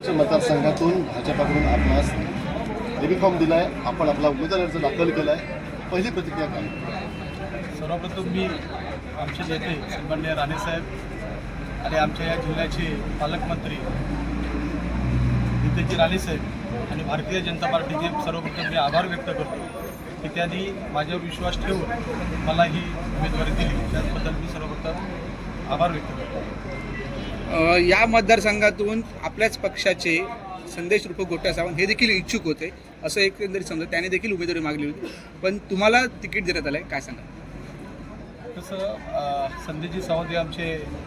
मतदारसंघातून भाजपाकडून आपणास बेबी फॉर्म दिलाय, आपण आपला उमेदवार अर्ज दाखल केलाय, पहिली प्रतिक्रिया काय? सर्वप्रथम मी आमचे नेते सन्माननीय राणेसाहेब आणि आमच्या या जिल्ह्याचे पालकमंत्री नितेजी राणेसाहेब आणि भारतीय जनता पार्टीचे सर्वप्रथम मी आभार व्यक्त करतो की त्यांनी माझ्यावर विश्वास ठेवून मला ही उमेदवारी दिली, त्याबद्दल मी सर्वप्रथम आभार व्यक्त करतो. या मतदारसंघातून आपल्याच पक्षाचे संदेश रूप गोट्या सावंत हे देखील इच्छुक होते, असं एकंदरीत समजा त्याने देखील उमेदवारी मागली होती, पण तुम्हाला तिकीट देण्यात आलं आहे, काय सांगा? तसं संदेशजी सावंत हे आमचे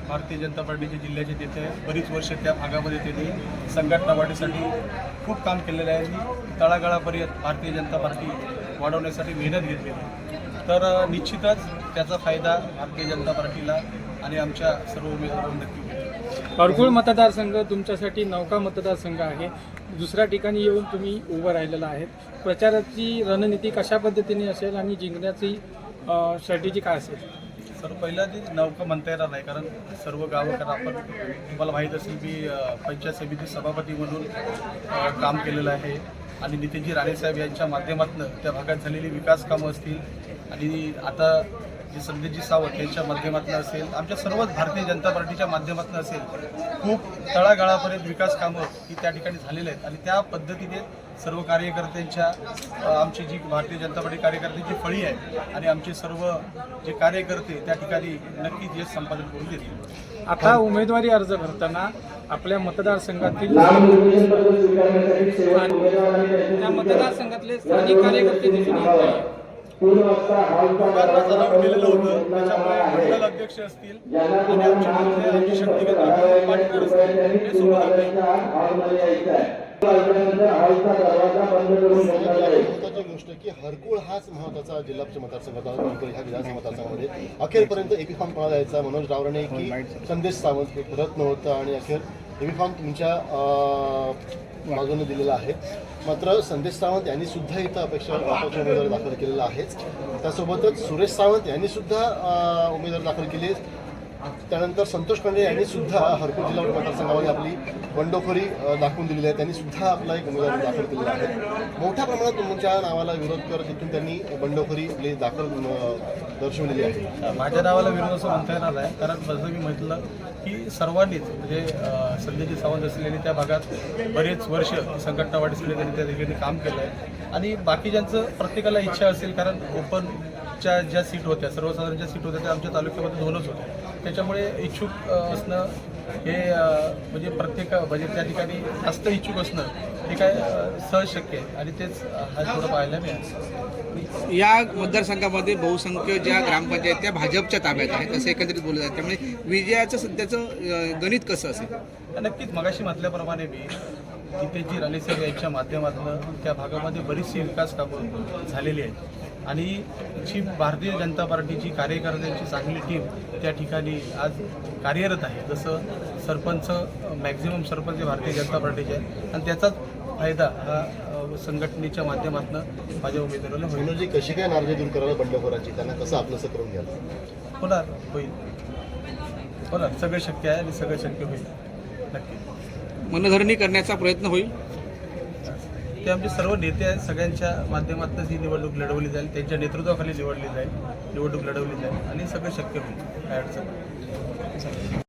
भारतीय जनता पार्टीचे जिल्ह्याचे नेते, बरीच वर्ष त्या भागामध्ये त्यांनी संघटना वाढीसाठी खूप काम केलेलं आहे आणि तळागाळापर्यंत भारतीय जनता पार्टी वाढवण्यासाठी मेहनत घेतली आहे. तर निश्चितच त्याचा फायदा भारतीय जनता पार्टीला आणि आमच्या सर्व उमेदवारांना नक्की होईल. हरकुळ मतदारसंघ तुमच्यासाठी नौका मतदारसंघ आहे. दुसऱ्या ठिकाणी येऊन तुम्ही उभं राहिलेला आहे. प्रचाराची रणनीती कशा पद्धतीने असेल आणि जिंकण्याची स्ट्रॅटेजी काय असेल? सर, पहिल्यांदा नौका म्हणता येणार नाही, कारण सर्व गावं, कारण आपण तुम्हाला माहीत असेल मी पंचायत समिती सभापती म्हणून काम केलेलं आहे आणि नितेजी राणेसाहेब यांच्या माध्यमातून त्या भागात झालेली विकास कामं असतील आणि आता जे संदेशजी सावंत यांच्या माध्यमातून असेल, आमच्या सर्वच भारतीय जनता पार्टीच्या माध्यमातून असेल, खूप तळागाळापर्यंत विकास कामं ही त्या ठिकाणी झालेली आहेत आणि त्या पद्धतीने सर्व कार्यकर्त्यांच्या आमची जी भारतीय जनता पार्टी कार्यकर्त्यांची फळी आहे आणि आमचे सर्व जे कार्यकर्ते त्या ठिकाणी नक्कीच यश संपादन करून देतील. आता उमेदवारी अर्ज भरताना आपल्या मतदारसंघातील त्या मतदारसंघातले स्थानिक कार्यकर्ते दिसून येत नाही. केलेलं होतं, त्याच्यामुळे मंडल अध्यक्ष असतील आणि आमची शक्ती केंद्र पाटील असतील हे सोबत महत्वाची गोष्ट की हरकुळ हाच महत्वाचा जिल्हा मतदारसंघ होता. ह्या विधानसभा मतदारसंघामध्ये अखेरपर्यंत एपी फॉर्म कोणाला द्यायचा, मनोज रावराणे की संदेश सावंत, एक रत्न होतं आणि अखेर एपी फॉर्म तुमच्या बाजूने दिलेला आहे. मात्र संदेश सावंत यांनी सुद्धा इथं अपेक्षा उमेदवारी दाखल केलेला आहेच. त्यासोबतच सुरेश सावंत यांनी सुद्धा उमेदवारी दाखल केली आहे. त्यानंतर संतोष पांडे यांनी सुद्धा हरकुळ जिल्हा मतदारसंघामध्ये आपली बंडखोरी दाखवून दिलेली आहे. त्यांनी सुद्धा आपला एक उमेदवार दाखल केलेला आहे. मोठ्या प्रमाणात तुमच्या नावाला विरोध करत तिथून त्यांनी बंडखोरी आपली दाखल दर्शवलेली आहे. माझ्या नावाला विरोध असं म्हणता येणार नाही, कारण जसं मी म्हटलं की सर्वांनीच म्हणजे संदेशजी सावंत असलेले त्या भागात बरेच वर्ष संघटना वाढीसाठी त्यांनी त्या ठिकाणी काम केलं आहे आणि बाकीच्यांचं प्रत्येकाला इच्छा असेल, कारण ओपनच्या ज्या सीट होत्या, सर्वसाधारण ज्या सीट होत्या त्या आमच्या तालुक्यामध्ये 2च होत्या. त्याच्यामुळे इच्छुक असणं हे म्हणजे म्हणजे त्या ठिकाणी जास्त इच्छुक असणं हे काय सहज शक्य आहे आणि तेच हा थोडं पाहायला मिळालं. या मतदारसंघामध्ये बहुसंख्य ज्या ग्रामपंचायत त्या भाजपच्या ताब्यात आहेत असं एकंदरीत बोललं जातं, त्यामुळे विजयाचं सध्याचं गणित कसं असेल? नक्कीच मगाशी म्हटल्याप्रमाणे मी नितेशजी राणेसाहेब यांच्या माध्यमातून त्या भागामध्ये बरीचशी विकास कामं झालेली आहेत आणि जी भारतीय जनता पार्टीची कार्यकर्त्यांची चांगली टीम त्या ठिकाणी आज कार्यरत आहे. जसं सरपंच मॅक्झिमम सरपंच हे भारतीय जनता पार्टीचे आहे आणि त्याचाच फायदा हा संघटनेच्या माध्यमातून माझ्या उमेदवाराला होईल. मनोजी कशी काय नाराजी दूर करायला बंडखोरांची, त्यांना कसं आपलंसं करून घ्यायला होणार सगळं शक्य आहे आणि सगळं शक्य होईल. नक्की मनधरणी करण्याचा प्रयत्न होईल. ते आमचे सर्व नेते आहेत, सगळ्यांच्या माध्यमातूनच ही निवडणूक लढवली जाईल, त्यांच्या नेतृत्वाखाली निवडणूक लढवली जाईल आणि सगळं शक्य होईल, काय अडचण नाही.